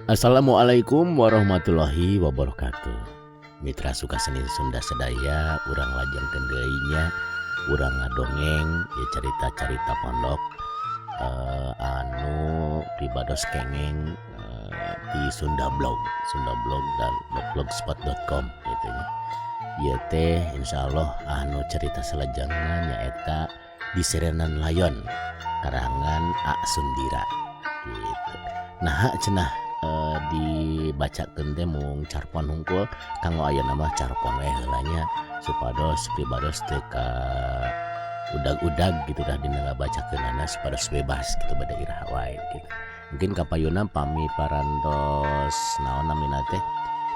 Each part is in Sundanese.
Assalamualaikum warahmatullahi wabarakatuh. Mitra suka seni Sunda Sedaya, urang lajengkeun deui nya, urang ngadongeng ya carita-carita pondok anu pibados kengeng di Sunda Blog dan blogspot.com gitu nya. Ieu teh insyaallah anu cerita salajengna nyaeta Di Serenan Layon karangan A Sundira gitu. Nah cenah dibacakeun teh mung carpon hungkul kanggo aya nama carpon we heula nya supados pribados teu ka udag-udag gitu dah dina ngabacakeunana supados bebas gitu bade irah wae gitu. Mungkin kapayuna pami parantos naon namina teh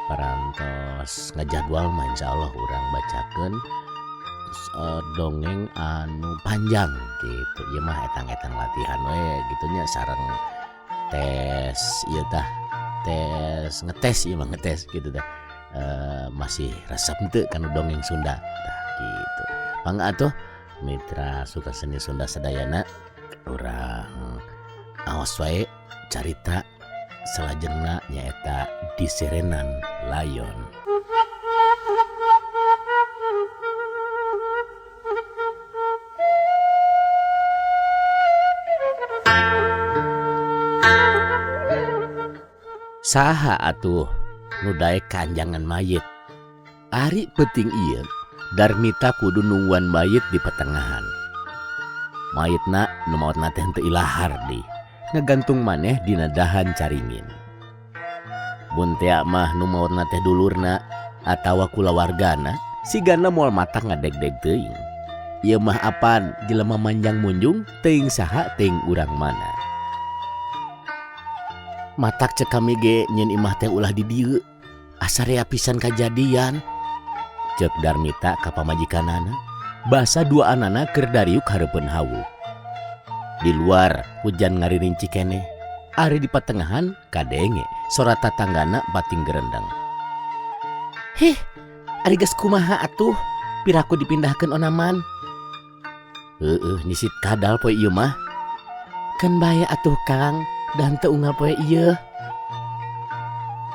parantos ngajadwal mah insyaallah urang bacakeun dongeng anu panjang gitu. Ieu mah etang-etang latihan we gitu nya sareng tes ieu tah ngetes gitu dah masih resep teu kana dongeng Sunda tah gitu. Mangga atuh mitra suka seni Sunda sadayana urang aos wae carita salajengna nyaeta Di Serenan Layon. Saha atuh nu daek kanjangan mayit. Ari penting ieu Darmita kudu nungguan mayit di pertengahan. Mayitna nu maotna teh henteu ilahar di ngagantung maneh dina dahan caringin. Mun tea mah nu maotna teh dulurna atawa kulawargana sigana moal matah ngadeg-deg teuing. Ieu mah apan jelema manjang munjung teuing saha teuing urang mana. Matak cek kami ge nyen imah teh ulah di dieu asarea pisan kajadian cek Darmita ka pamajikanana basa dua anana keur dariuk hareupeun hawu. Di luar hujan ngaririnci keneh, ari di patengahan kadenge sora tatanggana bating gerendeng. Heh, ari geus kumaha atuh piraku dipindahkeun onaman. Heueuh nisit kadal poe ieu mah. Kan baya atuh Kang. Dan teu unggal poe ieu.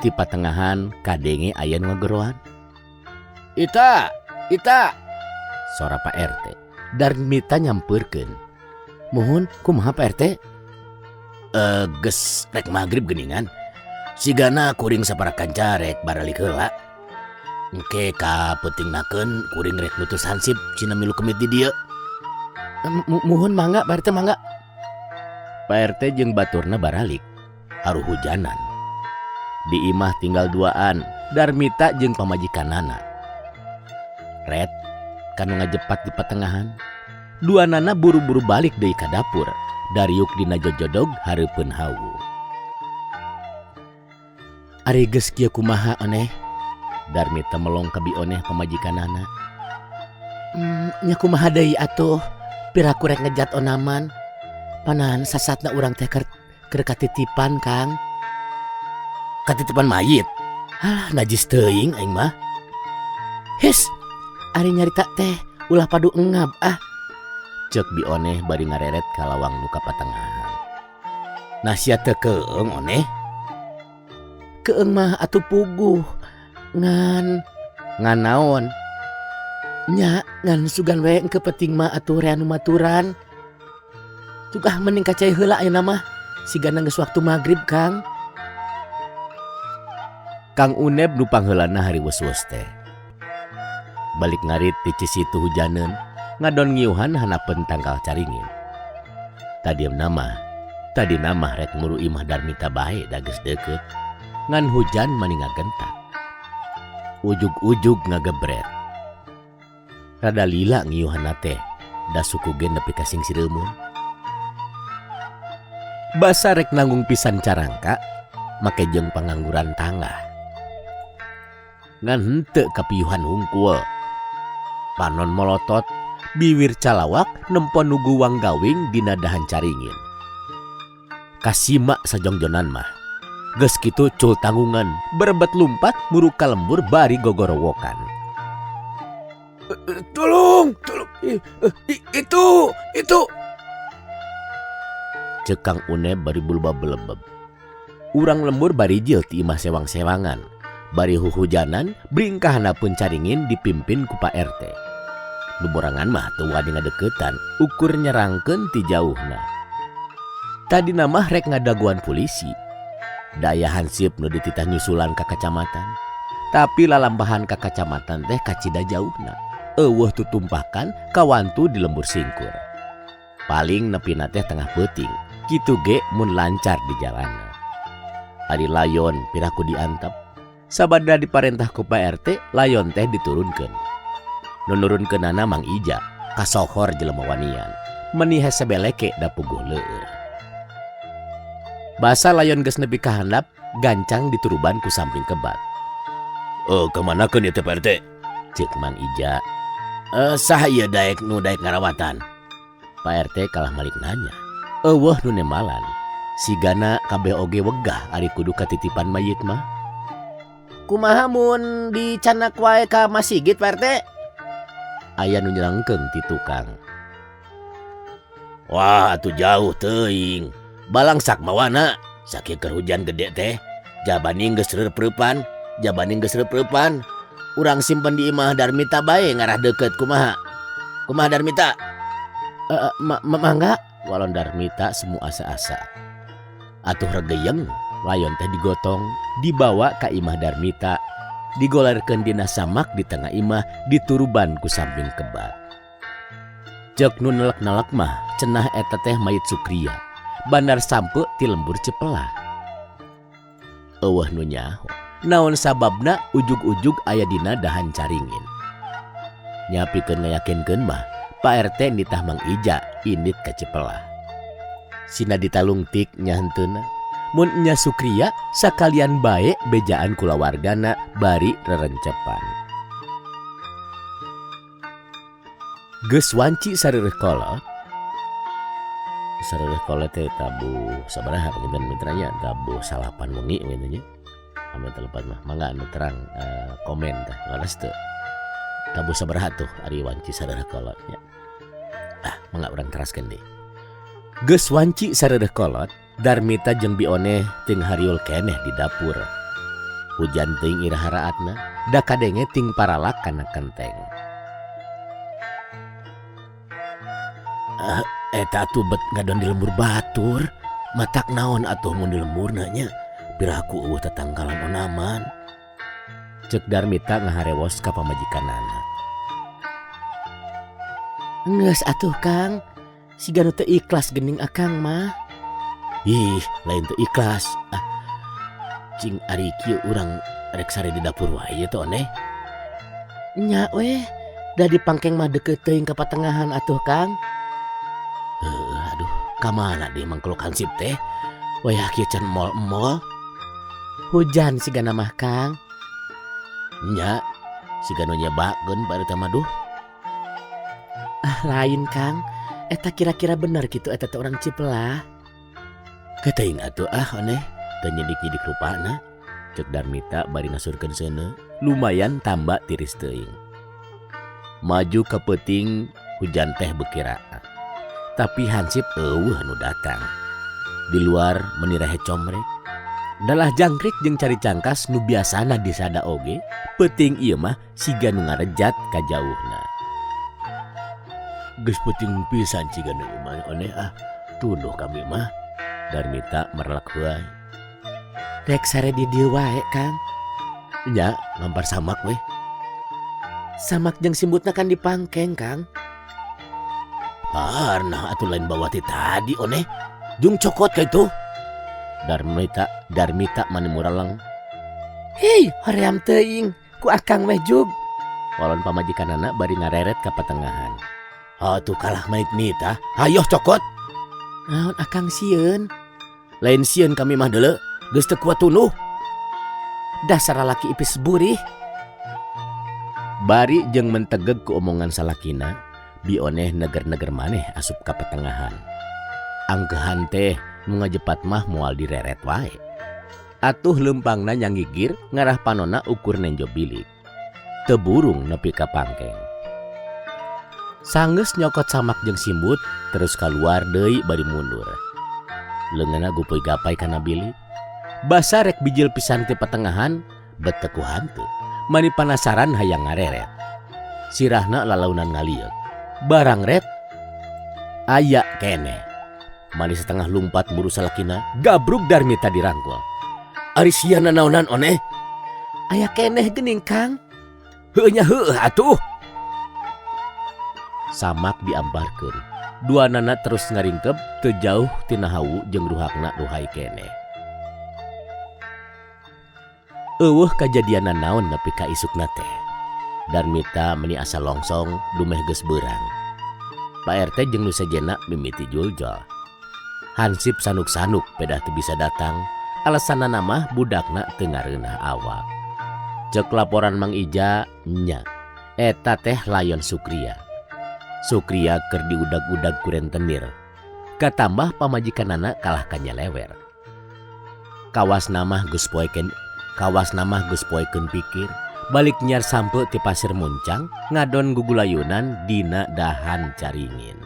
Di patengahan kadenge aya nu ngageroan. Ita. Sora Pak RT. Darmita nyampeurkeun. Mohon kumaha Pak RT? Geus rek magrib geuningan. Sigana kuring saparakan carek baralik heula. Engke ka peutingnakeun kuring rek nutus hansip cina milu kemit di dieu. Mohon mangga Pak RT mangga. Pak RT jeung baturna baralik haru hujanan. Di imah tinggal duaan Darmita jeung pamajikanana. Red kanu ngajepat di patengahan. Duanana buru-buru balik deui ka dapur dariuk dina jojodog hareupeun hawu. Ari geus kieu kumaha oneh? Darmita melong ka bioneh pamajikanana. Nya kumaha deui atuh? Piraku rek ngejat onaman. Panan sasatna urang teh keur katitipan Kang. Katitipan mayit? Halah najis teuing aing mah. Hes, ari nyarita teh ulah padu engab ah. Cek bioneh bari ngareret ka lawang nu ka patengahan. Nah sia teu keung oneh? Keung mah atuh puguh. Ngan naon? Nya ngan sugan we engke penting mah atuh rea nu maturan. Juga mending kacai heula ayeuna mah sigana geus waktu magrib Kang. Kang Uneb nu pangheulana hari wes-wes teh. Balik ngarit ti Cisitu hujaneun ngadon ngiuhan hanapeun tangkal caringin. Tadieuna mah rek muru imah Darmita bae da geus deukeut ngan hujan mani ngagentak. Ujug-ujug ngagebret. Rada lila ngiuhanna teh da suku gen nepi ka sing sireumeuh. Basa rek nanggung pisan carangka make jeung pangangguran tangga. Ngan henteu kapiyuhan hungkul. Panon molotot biwir calawak nempon nugu wanggawing dina dahan caringin. Kasima sajongjonan mah. Geus kitu cul tanggungan berebet lumpat muru ka lembur bari gogorowokan. Tolong. Itu. Cekang Uneb bari bulba belebeb. Urang lembur bari jil ti imah sewang-sewangan. Bari huhujanan, bringkahna pun caringin dipimpin ku Pak RT. Nuborangan mah teu wani ngadeukeutan, ukur nyerangkeun ti jauhna. Tadi mah rek ngadaguan polisi. Daya hansip nu dititah nyusulan ka kacamatan. Tapi lalambahan ka kacamatan teh kacida jauhna. Eueuh tutumpakan kawantu di lembur singkur. Paling nepina teh tengah peuting, kitu ge mun lancar di jalanna. Ari layon piraku diantep. Sabada diparentah ku Pak RT, layon teh diturunkeun. Nu nurunkeunana Mang Ija, kasohor jelema wanian. Menihe sebeleke da puguh leueur. Basa layon geus nepi ka handap, gancang dituruban ku samping kebat. Kemanakeun ieu teh Pak RT? Ceuk Mang Ija. Saha ieu daek nu daek ngarawatan? Pak RT kalah malik nanya. Eueuh nu nemalan. Sigana kabeh oge wegah ari kudu katitipan mayit mah. Kumaha mun dicanak wae ka Masigit Pak RT? Aya nu nyerangkeun ti tukang. Wah atuh jauh teuing. Balangsak mawana. Sakieu keur hujan gede teh. Jabani geus reupreupan. Urang simpen di imah Darmita bae ngarah deukeut kumaha. Kumaha Darmita? Mangga. Walon Darmita semu asa-asa. Atuh regeyeng. Layon teh digotong, dibawa ka imah Darmita, digolerkeun dina samak di tengah imah, dituruban ku samping kebat. Ceuk nu nelek-nelek mah cenah eta teh mayit Sukria, bandar sampe ti lembur Cipelah. Eueuh nu nyaho, naon sababna ujug-ujug aya dina dahan caringin. Nyapikeun ngayakinkeun mah, Pak RT nitah Mang Ija indit ka Cipelah. Sina ditalungtik nya heuteuna. Mun nya Sukria sakalian bae bejaan kulawargana bari rerencepan. Geus wanci sareureuk kolot. Sareureuk kolot teh tabu sabaraha panginten mitranya tabu 9 wengi we nya. Ame telepan mah mangga anu terang komen teh ngaras teu. Tabu sabaraha tuh ari wanci sareureuk kolotnya. Mangga urang teraskeun deui. Geus wanci sareureuk kolot. Darmita jeung Bioneh ting hariul keneh di dapur. Hujan ting iraharaatna, da kadenge ting paralak kana kenteng. Eta atuh bet ngadon di lembur batur. Matak naon atuh mun di lembur nanya. Piraku eueuh tetanggalan onaman. Ceuk Darmita ngaharewos ka pamajikanana. Geus atuh Kang, siga nu teu ikhlas geuning akang mah. Ih, lain teu ikhlas. Cing ari kieu urang rek sare di dapur wae teh oneh. Nya we, da dipangkeng mah deukeut teuing ka patengahan atuh Kang. Aduh, ka mana deui mangkluk hansip teh? Wayah kieu can mol-mol. Hujan sigana mah Kang. Nya, sigana nyebakeun bari teh mah duh. Lain Kang, eta kira-kira bener kitu eta teh urang Cipelah. Kateuing atuh oneh teu nyidik-nyidik rupana. Ceuk Darmita bari ngasurkeun seuneu, lumayan tambah tiris teuing. Maju ke peuting hujan teh beukiraan. Tapi hansip eueuh nu datang. Di luar menirahe comrek. Dalah jangkrik jeung cari cangkas nu biasana disada oge, peuting ieu mah siga nu ngarejat ka jauhna. Geus peuting pisan siga nu imah oneh tunduh kami mah. Darmita merelak huai. Rek sare di dieu wae Kang. Nya ngampar samak we. Samak jeung simbutna kan dipangkeng Kang. Nah atuh lain bawa ti tadi oneh. Jung cokot ka itu. Darmita mani muraleng. Hei hoream teuing ku akang meh jug. Walon pamajikanana bari ngareret ka patengahan. Atuh kalah mait-mita, hayoh cokot. Naon akang sieun? Lain sieun kami mah deuleu, geus teu kuat tunuh. Dasar lalaki ipis burih. Bari jeung mentegeg ku omongan salakina, Bioneh neger-neger maneh asup ka patengahan. Angkehan teh nu ngajepat mah moal direret wae. Atuh leumpangna nyanggigir ngarah panonna ukur nenjo bilik. Teu burung nepi ka pangkeng. Sanggeus nyokot samak jeung simbut terus kaluar deui bari mundur. Leungeunna gupuy gapay kana bilik. Basa rek bijil pisan ti patengahan beteku hantu. Mani panasaran hayang ngareret. Sirahna lalaunan ngaliek. Barang ret aya kene. Mani setengah lumpat muru salakina gabruk Darmita dirangkul. Ari sia nanaonan oneh? Aya keneh geuning Kang. Heuh nya heuh atuh. Samak diamparkeun. Duanana terus ngaringkep teu jauh tina hawu jeung ruhakna ruhai keneh. Eueuh kajadianan naon nepi ka isukna teh. Darmita meuni asa longsong dumeh geus beurang. Pak RT jeung nu sejenna mimiti juljol. Hansip sanuk-sanuk pedah teu bisa datang, alasanna mah budakna teu ngareunah awak. Cek laporan Mang Ija nya, eta teh layon Sukria. Sukria keur diudag-udag ku rentenir. Katambah pamajikanana kalah kanyelewer. Kawasna mah geus poekeun pikir, balik nyar sampe ti Pasir Muncang ngadon gugulayunan dina dahan caringin.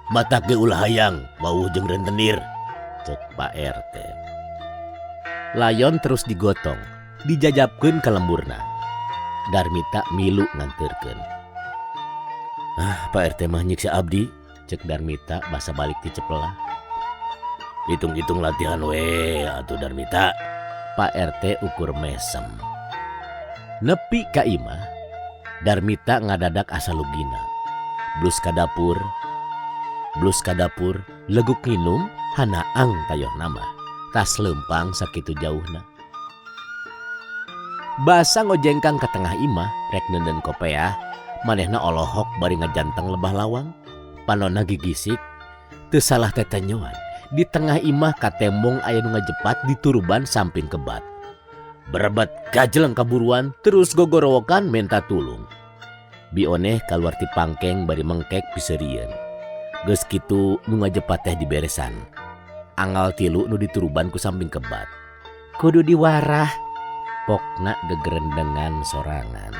Matak ge ulah hayang wawuh jeung rentenir, cek Pak RT. Layon terus digotong, dijajabkeun ka lemburna. Darmita milu nganterkeun. Pak RT mah nyiksa abdi, cek Darmita basa balik ti Cepela. Hitung-hitung latihan we atuh Darmita. Pak RT ukur mesem. Nepi ka imah, Darmita ngadadak asa lugina. Blus ka dapur, leguk nginum, hanaang tayoh nama. Tas lempang sakitu jauhna. Basa ngojengkang ke tengah imah, rek nenden kopeah, manehna olohok bari ngajanteng lebah lawang. Panonna gigisik, teu salah tetenyoan. Di tengah imah katembong aya nu ngajepat dituruban samping kebat. Berebet gajeleng kaburuan terus gogorowokan menta tulung. Bioneh kaluar ti pangkeng bari mengkek piseurieun. Geus kitu nu ngajepat teh diberesan. Anggal tilu nu dituruban ku samping kebat. Kudu diwarah, pokna gegerendengan sorangan.